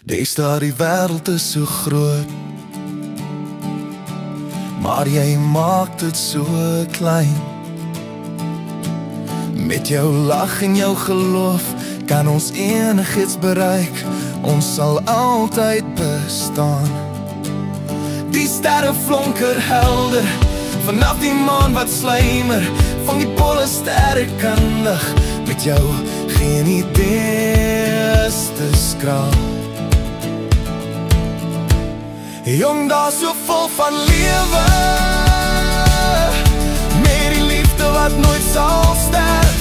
Deesdae die wêreld is so groot, maar jy maak dit so klein. Met jou lag en jou geloof kan ons enigiets bereik. Ons sal altyd bestaan. Die sterre flonker helder vanaf die maan wat slymer. Van die polle sterrekundig met jou geen idee is te skraal. Jong, daar so vol van lewe, met die liefde wat nooit sal sterf.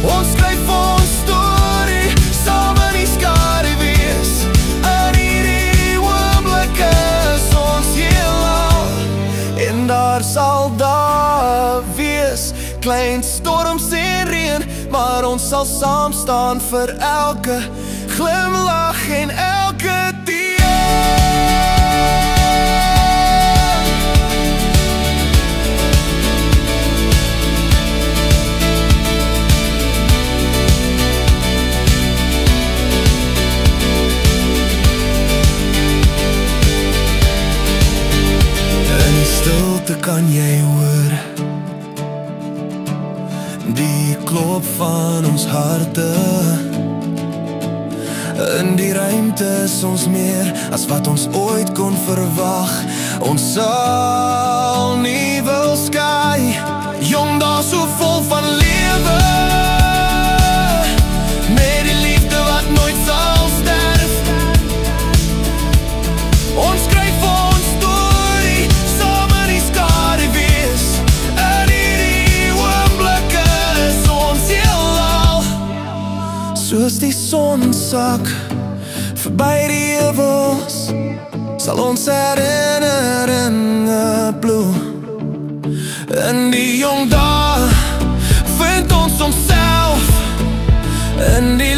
Ons skryf ons storie, saam in die skare wees. In hierdie oomblik is ons heelal, en daar sal daar wees. Klein storms en reën, maar ons sal saam staan vir elke glimlach en elke kan jy hoor die klop van ons harte. In die ruimte is ons meer as wat ons ooit kon verwag. Ons sal nie wil skei. Jong, daar so vol van lewe, met die liefde wat nooit sal sterf. Ons skryf ons storie, saam in die skare wees. In hierdie oomblik is ons heelal, soos die son sak verby die heuwels, sal ons herinneringe bloei. In die jong dae vind ons onsself, in die